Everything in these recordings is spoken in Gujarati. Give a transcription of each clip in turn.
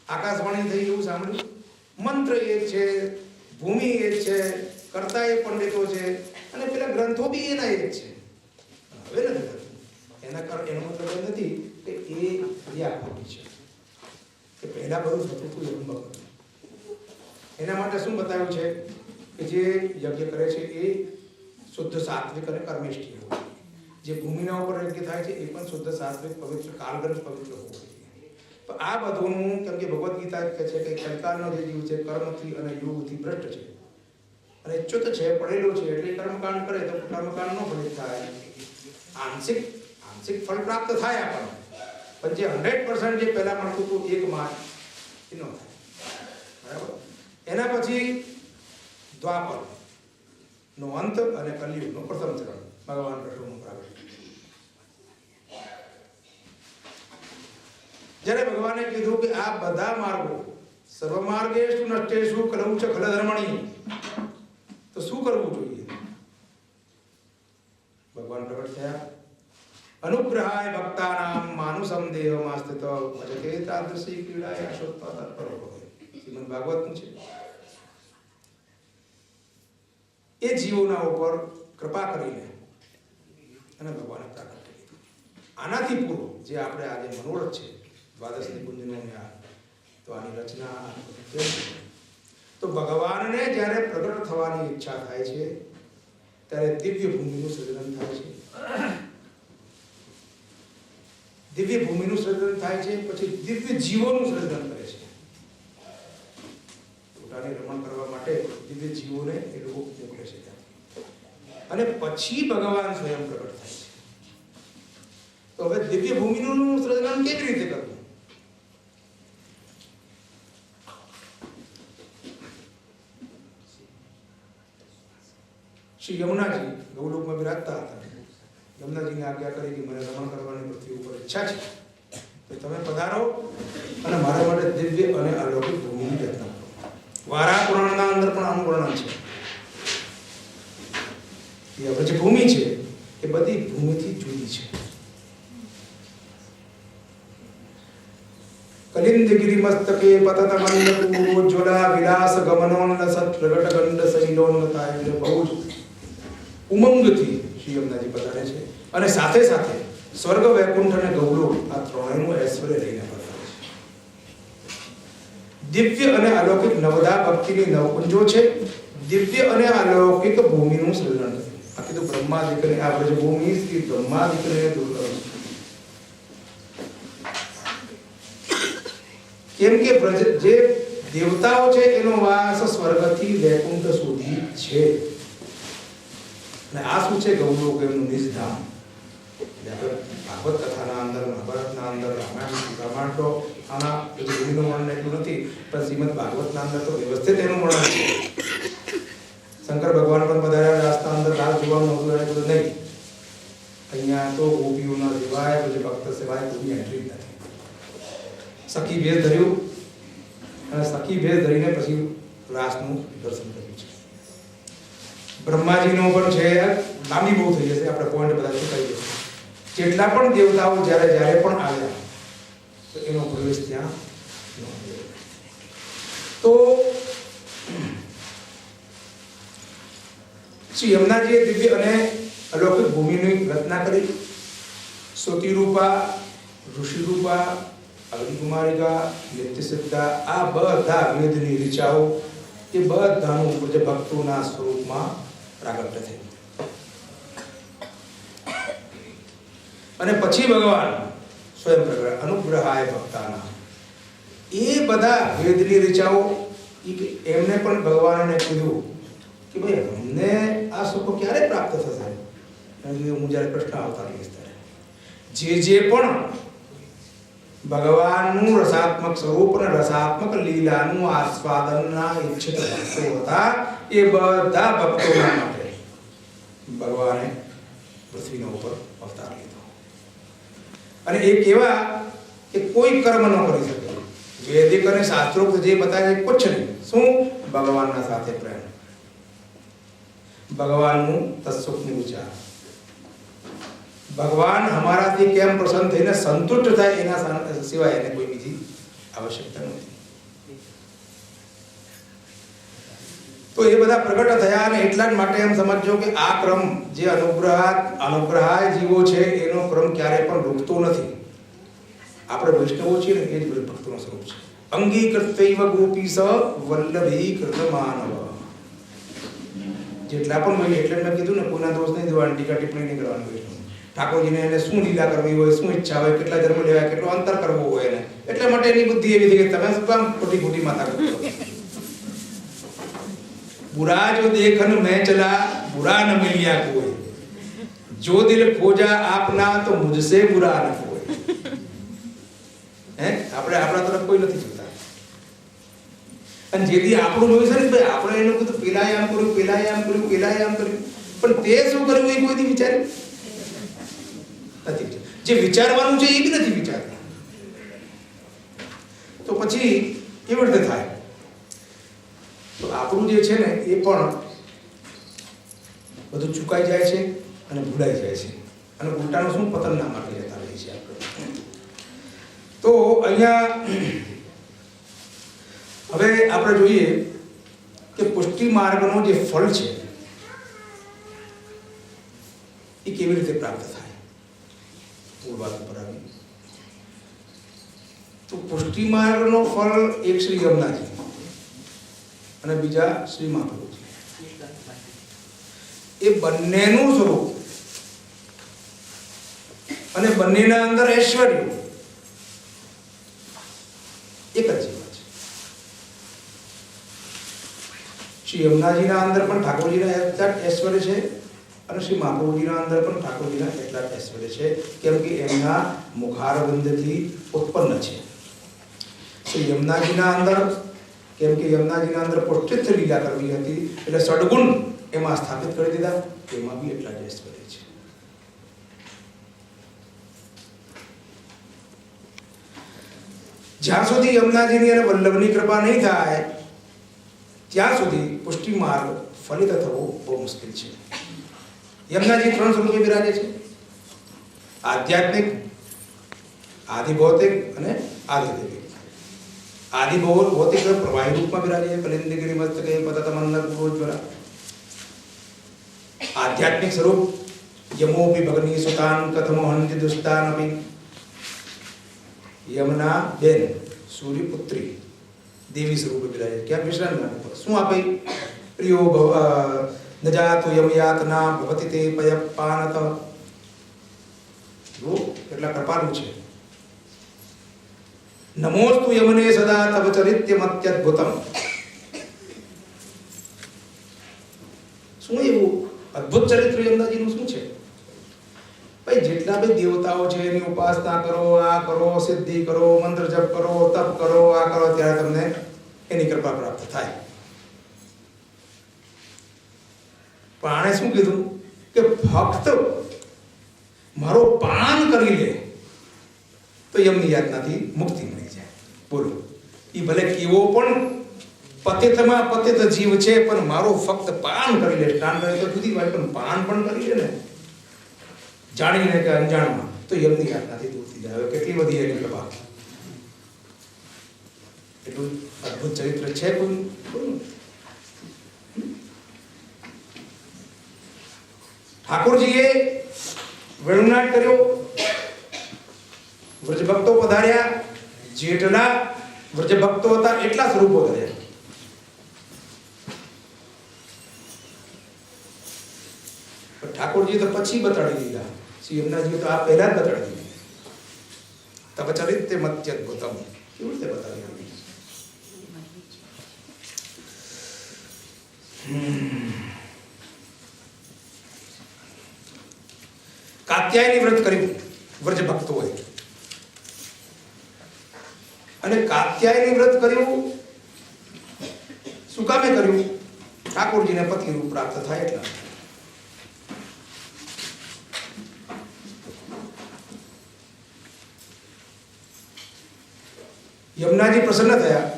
આકાશવાણી થઈ એવું સાંભળ્યું? મંત્ર એક છે, ભૂમિ એક છે, કર્તા એ પંડિતો છે, અને પેલા ગ્રંથો બી એના એક છે. હવે નથી થતું. એનો મતલબ એ નથી કે એ ક્રિયા ખોટી છે, કે પહેલા બધું થતું હતું એવું બગડ્યું. એના માટે શું બતાવ્યું છે કે જે યજ્ઞ કરે છે એ શુદ્ધ સાત્વિક અને કર્મિષ્ઠ હોય. જે ભૂમિના ઉપર યજ્ઞ થાય છે એ પણ શુદ્ધ સાત્વિક પવિત્ર કાલગ્રંથ પવિત્ર હોવું જોઈએ. તો આ બધુંનું, કેમ કે ભગવદ્ ગીતા કહે છે કે કલિકાળનો જે જીવ છે કર્મથી અને યોગથી ભ્રષ્ટ છે અને ચ્યુત છે, પડેલો છે, એટલે કર્મકાંડ કરે તો કર્મકાંડ નો ફલિત થાય. આંશિક ફળ પ્રાપ્ત થાય આપણને, પણ જે 100% જે પહેલા મળતું હતું એક માસ એ ન થાય. બરાબર? એના પછી દ્વાપર નો અંત અને કલિયુગનો પ્રથમ ચરણ, ભગવાન કૃષ્ણનું પ્રાગટ્ય. જ્યારે ભગવાને કીધું કે આ બધા માર્ગો સર્વમાર્ગેષુ નષ્ટેષુ કલૌ ચ ખલધર્મણી, તો શું કરવું જોઈએ? ભગવાન પ્રગટ થયા. અનુગ્રહાય ભક્તાનામ માનુષમ દેહમાસ્તિતો ભજતે તાદૃશી ક્રીડાય અશોત્તા તત્પરો ભવે. શ્રીમદ્ ભાગવતનું છે. એ જીવોના ઉપર કૃપા કરીને અને ભગવાને પ્રાગટ્ય કીધું. આનાથી પૂર્વ જે આપણે આજે મનોરથ છે દ્વાદશ નિકુંજનો, તો આની રચના તો ભગવાનને જ્યારે પ્રગટ થવાની ઈચ્છા થાય છે ત્યારે દિવ્ય ભૂમિનું સર્જન થાય છે. દિવ્ય ભૂમિનું સર્જન થાય છે, પછી દિવ્ય જીવોનું સર્જન કરે છે. પોતાને રમણ કરવા માટે દિવ્ય જીવોને એ લોકો મોકલે છે અને પછી ભગવાન સ્વયં પ્રગટ થાય છે. તો હવે દિવ્ય ભૂમિનું સર્જન કેવી રીતે કરવું? શ્રી યમુનાજી ગૌલોકમાં બિરાજતા હતા. યમુનાજીને આજ્ઞા કરી કે મને રમણ કરવાની પૃથ્વી ઉપર ઈચ્છા છે, તો તમે પધારો અને મારા માટે દિવ્ય અને અલૌકિક ભૂમિની રચના કરો. વારા પુરાણના અંદર પણ આનું વર્ણન છે કે હવે જે ભૂમિ છે એ બધી ભૂમિથી જુદી છે. કલિંદગિરી મસ્તકે પતત મંદપૂર્વોજ્વલા વિલાસ ગમનોન્નસત પ્રગટ ગંડ શૈલોન્નતાય, બહુ જ ઉમંગથી શ્રી યમુનાજી પધારે છે અને સાથે સાથે સ્વર્ગ, વૈકુંઠ અને ગૌલોક આ ત્રણેયનું ઐશ્વર્ય લઈને પધારે છે. દિવ્ય અને અલૌકિક નવદા ભક્તિની નવકુંજો છે. દિવ્ય અને અલૌકિક ભૂમિનું સર્જન છે. આ કીધું બ્રહ્માદિકને આ જે ભૂમિ શ્રી બ્રહ્માદિકને દુર્લભ. કેમ કે જે દેવતાઓ છે એનો વાસ સ્વર્ગથી વૈકુંઠ સુધી છે. અને આ શું છે? ગૌલોક, એમનું નિજધામ. ભાગવત કથાના અંદર, મહાભારતના અંદર, રામાયણ તો આના ભૂમિનું વર્ણન એટલું નથી, પણ શ્રીમદ ભાગવતના અંદર તો વ્યવસ્થિત એનું વર્ણન છે. શંકર ભગવાન પણ પધાર્યા રાસ્તા અંદર, રાસ જોવાનું હતું એને બધું નહીં. અહીંયા તો ગોપીઓના સિવાય, પછી ભક્ત સિવાય કોઈ એન્ટ્રી નથી. સખી ભેદ ધર્યું અને સખી ભેદ ધરીને પછી રાસનું દર્શન કર્યું છે. બ્રહ્માજીનો પણ છે, લાંબી બહુ થઈ જશે, આપણે પોઈન્ટ બધા શું કરી દઈશું. જેટલા પણ દેવતાઓ જ્યારે પણ આવ્યા તો એનો પ્રવેશ ત્યાં ન થયો. તો શ્રી યમુનાજીએ દિવ્ય અને અલૌકિક ભૂમિની રચના કરી. સ્તુતિરૂપા, ઋષિરૂપા, અગ્નિકુમારિકા, નિત્યસિદ્ધા, આ બધા વેદની ઋચાઓ એ બધાનું ઉપર જે ભક્તોના સ્વરૂપમાં પ્રાગટ્ય થયું. અને પછી ભગવાન સ્વયં પ્રગટ. અનુગ્રહાય ભક્તાના, એ બધા વેદની ઋચાઓ એમને પણ ભગવાનને કીધું કે ભાઈ અમને આ સુખ ક્યારે પ્રાપ્ત થશે? હું જ્યારે કૃષ્ણ અવતાર લઈશ ત્યારે જે પણ ભગવાનનું રસાત્મક સ્વરૂપ અને રસાત્મક લીલાનું આસ્વાદનના ઈચ્છિત ભક્તો હતા, એ બધા ભક્તોના માટે ભગવાને પૃથ્વીના ઉપર અવતાર લીધો. અને એ કેવા કે કોઈ કર્મ ન કરી શકે. વૈદિક અને શાસ્ત્રોક્ત જે બતાવે કુછ નહીં. શું? ભગવાનના સાથે પ્રેમ, ભગવાનનું તત્સુખનું વિચાર, ભગવાન હમારાથી કેમ પ્રસન્ન થઈને સંતુષ્ટ થાય એના સિવાય એને કોઈ બીજી આવશ્યકતા નથી. તો એ બધા પ્રગટ થયા અને એટલા જ માટે એમ સમજો કે આ ક્રમ જે અનુગ્રહાય જીવો છે એનો ક્રમ ક્યારે પણ રૂકતો નથી. આપણે વૈષ્ણવો છીએ ને એ જ ભક્તોનો સ્વરૂપ છે. અંગીકૃતૈવ ગોપીસ વલ્લભીકૃત માનવ. જેટલા પણ હોય એટલે મેં કીધું ને કોઈના દોષ નહીં દેવાની, ટીકા ટિપ્પણી નહીં કરવાની. વૈષ્ણવ ઠાકોરજીને એને શું લીલા કરવી હોય, શું ઈચ્છા હોય, કેટલા જન્મ લેવાય, કેટલો અંતર કરવો હોય એને એટલે માટે એની બુદ્ધિ એવી થઈ કે તમે શું કામ ખોટી માતા કરો. बुरा जो देखन मैं चला बुरा न मिलिया कोई, जो दिल खोजा आपना तो मुझसे बुरा न कोई. હે આપણે આપણા તરફ કોઈ નથી જોતા. અને જેથી આપણું જોયું છે ને ભાઈ આપણે એનું કીધું પેલાય આમ કર્યું, પેલાય આમ કર્યું, પેલાય આમ કર્યું, પણ તે શું કર્યું એ કોઈ વિચાર્યું નથી. જે વિચારવાનું છે એ બી નથી વિચારતા. તો પછી કેવી રીતે થાય? તો આપણું જે છે ને એ પણ બધું ચૂકાઈ જાય છે અને ભૂલાઈ જાય છે અને ઉલટાનું શું પતન ના માટે જતા રહે છે આપણે. તો અહીંયા હવે આપણે જોઈએ કે પુષ્ટિ માર્ગનો જે ફળ છે એ કેવી રીતે પ્રાપ્ત થાય. મૂળ વાત પર આવી તો પુષ્ટિ માર્ગનો ફળ એક શ્રી યમુનાજી અને બીજા શ્રી મહાપ્રભુજી. એ બંનેનું સ્વરૂપ અને બંનેના અંદર ઐશ્વર્ય એક જ જેવા છે. શ્રી યમુનાજીના અંદર પણ ઠાકોરજીના એટલા ઐશ્વર્ય છે અને શ્રી મહાપ્રભુજીના અંદર પણ ઠાકોરજીના એટલા ઐશ્વર્ય છે, કેમ કે એમના મુખારવિંદથી ઉત્પન્ન છે. શ્રી યમુનાજીના અંદર કેમ કે યમુનાજીના અંદર પુષ્ટિસ્થ લીલા કરવી હતી એટલે સદગુણ એમાં સ્થાપિત કરી દીધા. એમાં બી એટલા જ ઐશ્વર્ય છે. જ્યાં સુધી યમુનાજીની અને વલ્લભની કૃપા નહીં થાય ત્યાં સુધી પુષ્ટિ માર્ગ ફલિત થવો બહુ મુશ્કેલ છે. યમુનાજી 3 સ્વરૂપે બિરાજે છે: આધ્યાત્મિક, આધિભૌતિક અને આધિદૈવિક. આધિભૌતિક પ્રવાહી રૂપમાં બિરાજે છે, કલિંદગીરી મસ્તકે પતતમન્ન પૂર્વજ્વરા. આધ્યાત્મિક સ્વરૂપ યમોપી ભગની સુતાન કથમો હંતિ દુસ્તાન અપી. યમુના બેન સૂર્યપુત્રી દેવી સ્વરૂપે બિરાજે. ક્યાં વિશ્રામ શું આપે? પ્રિયો ભવ નજાતો યમયાતના ભવતિ તે પયપાનત. જો કેટલા કૃપાળુ છે. નમોસ્તુ યમને સદા તવ ચરિત્યમત્યદ્ભુતમ. શું એવું અદ્ભુત ચરિત્ર યમુનાજીનું શું છે? ભાઈ જેટલા બી દેવતાઓ છે એની ઉપાસના કરો, આ કરો, સિદ્ધિ કરો, મંત્ર જપ કરો, તપ કરો, આ કરો, ત્યારે તમને એની કૃપા પ્રાપ્ત થાય. પણ આણે શું કીધું કે ફક્ત મારો પાન કરી લે તો યમની યાતનાથી મુક્તિ મળી જાય. બોલો, એ ભલે કેવો પણ પતિતમાં પતિત જીવ છે, પણ મારો ફક્ત પાન કરી લે. સ્નાન કરે તો જુદી વાત, પણ પાન પણ કરી લે ને જાણીને કે અંજાણમાં, તો યમની યાતનાથી દૂર થઈ જાય. હવે કેટલી બધી એની કૃપા. એટલું અદ્ભુત ચરિત્ર છે કોઈ? ઠાકોરજીએ વેણુનાટ કર્યો, વ્રજભક્તો પધાર્યા, જેટલા વ્રજભક્તો હતા એટલા સ્વરૂપો ધર્યા. ઠાકોરજી તો પછી બતાડી દીધા, શ્રી યમુનાજી તો આ પહેલા જ બતાડી દીધી. તવ ચરિત્યમત્યદ્ભુતમ. કેવી રીતે બતાવી દીધી? કાત્યાયની વ્રત કર્યું વ્રજ ભક્તોએ, અને કાત્યાયની વ્રત કર્યું શું કામે કર્યું? ઠાકોરજીને પતિ રૂપ પ્રાપ્ત થાય એટલા. યમુનાજી પ્રસન્ન થયા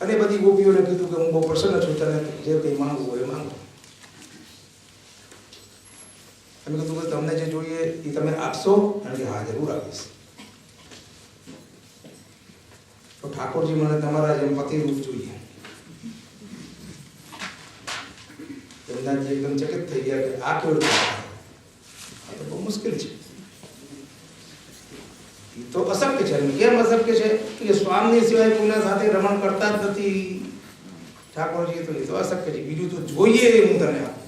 અને બધી ગોપીઓને કીધું કે હું બહુ પ્રસન્ન છું, તને જે કંઈ માંગવું હોય એ માંગો. તમે કીધું કે તમને જે જોઈએ એ તમે આપશો? અને હા, જરૂર આપીશ. તો ઠાકોરજી મને તમારા જેમ પતિ રૂપ જોઈએ. યમુનાજી એકદમ ચકિત થઈ ગયા કે આ કેવું આ તો બહુ મુશ્કેલ છે. તો અશક્ય છે. કેમ અશક્ય છે? કે સ્વામી સિવાય કોઈના સાથે રમણ કરતા જ નથી ઠાકોરજી. તો એ તો અશક્ય છે. બીજું તો જોઈએ હું તને આપું.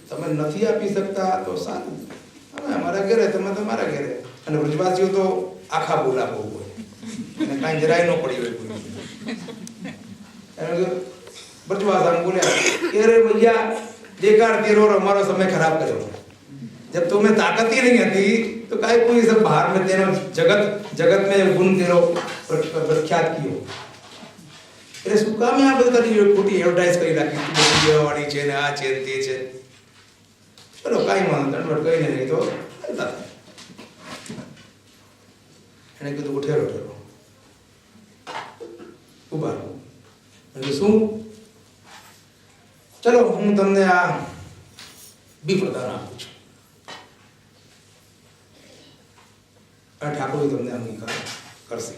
તમે નથી આપી શકતા તો સારું, અમે અમારા ઘરે, તમે તમારા ઘરે. અને વ્રજવાસીઓ તો આખા બોલા બહુ હોય અને કાંઈ જરાય ન પડી હોય કોઈ. ब्रजवास हम बोले अरे भैया बेकार तेरो और हमारा समय खराब करो. जब तुम्हें ताकत ही नहीं आती तो काहे कोई सब बाहर में तेरो जगत में गुण तेरो प्रख्यात कियो. अरे सुका में आप करी खोटी एडवर्टाइज करी राखी वाली છે ને આ છે તે છે. ચલો કાઈ વાંધો દંડવટ કઈ નહીં તો ચાલતા. એને કીધું ઉઠેરો ઠેરો ઉભા રહો. અને શું? चलो हूँ तमने आ बी प्रदान आपू छू. ठाकुर तमने अंगीकार करसे.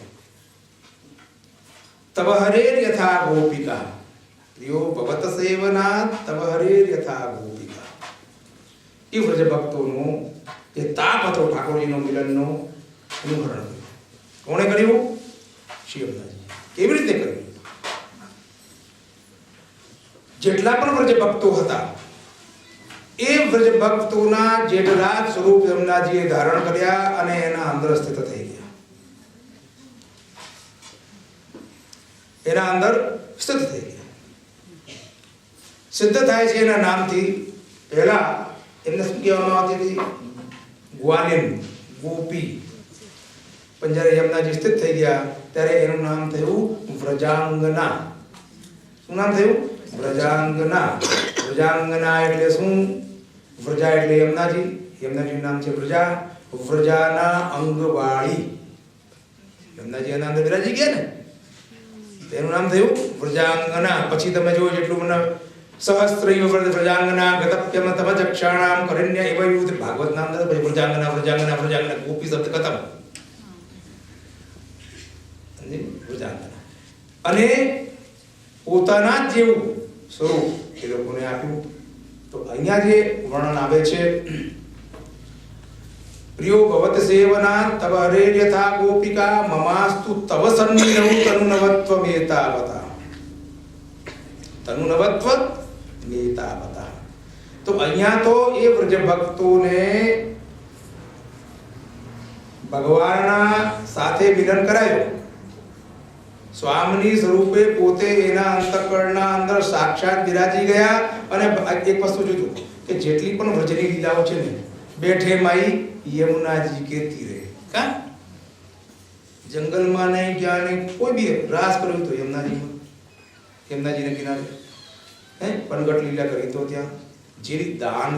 तब हरेर यथा गोपिका प्रियो भवत सेवना तब हरेर यथा गोपिका. ई व्रज भक्तों ये ताप હતો ઠાકોરજીનો મિલનનો એનું હરણ કર્યું. કોણે કર્યું? શ્રી યમુનાજી. કેવી રીતે કર્યું? જેટલા પણ વ્રજ ભક્તો હતા એ વ્રજ ભક્તોના જેઠરાજ સ્વરૂપ યમુનાજીએ ધારણ કર્યા અને એના અંદર સ્થિત થઈ ગયા. એના અંદર સ્થિત થઈ ગયા. સિદ્ધ થાય છે એના નામથી. પહેલા એમને શું કહેવામાં આવતી હતી? ગ્વાલિન, ગોપી. પણ જ્યારે યમુનાજી સ્થિત થઈ ગયા ત્યારે એનું નામ થયું વ્રજાંગના. શું નામ થયું? વ્રજાંગના. વ્રજાંગના એટલે શું? વ્રજા એટલે યમુનાજી. યમુનાજીનું નામ છે વ્રજા. વ્રજાના અંગવાળી. યમુનાજી એના અંદર બિરાજી ગયા ને, તેનું નામ થયું વ્રજાંગના. પછી તમે જો જેટલું મને સહસ્ત્રૈવ વ્રજાંગના ગતપ્યમ તમ ચક્ષાણામ કરણ્ય એવ યુત ભાગવત નામ દે. પછી વ્રજાંગના વ્રજાંગના વ્રજાંગના ગોપી શબ્દ ખતમ. વ્રજાંગના અને પોતાના જ જેવું સ્વરૂપ એ લોકોને આપ્યું. તો અહીંયા જે વર્ણન આવે છે પ્રિયો ભવત સેવના તવ હરે યથા ગોપિકા મમાસ્તુ તવ સન્નિધૌ તનુનવત્વ મેતાવતા. તનુનવત્વ મેતાવતા. તો અહીંયા તો એ વ્રજ ભક્તોને ભગવાનના સાથે મિલન કરાયો. સ્વામી સ્વરૂપે પોતે એના અંતઃકરણના અંદર સાક્ષાત બિરાજી ગયા. અને એક વસ્તુ જોજો કે જેટલી પણ વ્રજની લીલાઓ છે ને, બેઠે માઈ યમુનાજી કે તીરે. કા જંગલમાં નહીં, ક્યાં નહીં, કોઈ બી રાસ કર્યું તો યમુનાજીમાં, યમુનાજીને કિનારે. પનગટ લીલા કરી તો ત્યાં, જે દાન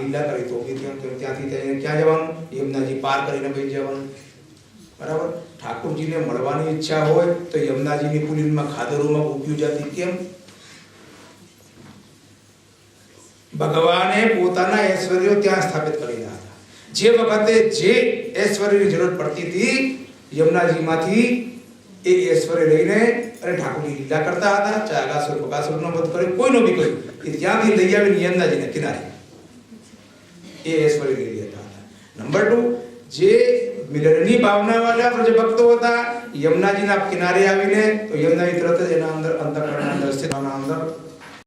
લીલા કરી તો બી ત્યાં. ત્યાંથી ક્યાં જવાનું? યમુનાજી પાર કરીને બેસી જવાનું. બરાબર. ઠાકોરજીને મળવાની ઈચ્છા હોય તો યમુનાજીની પુલીનમાં ખાદરોમાં ઉભ્યું જતી. કેમ? ભગવાને પોતાના ઐશ્વર્યો ત્યાં સ્થાપિત કરી દીધા હતા. જે વખતે જે ઐશ્વર્યની જરૂર પડતી હતી યમુનાજીમાંથી એ ઐશ્વર્ય લઈને અને ઠાકોરજી લીલા કરતા હતા. ચાહે અગાસુર બકાસુરનો વધ કર્યો, કોઈનો બી કર્યો, એ ત્યાંથી લઈ આવીને યમુનાજીને કિનારે એ ઐશ્વર્ય લઈ લેતા હતા. નંબર 2, જે મિલનની ભાવના વાળા વ્રજ ભક્તો હતા યમુનાજીના કિનારે આવીને તો યમુનાજી તરત જ એના અંદર અંતઃકરણના અંદર સ્થિતના અંદર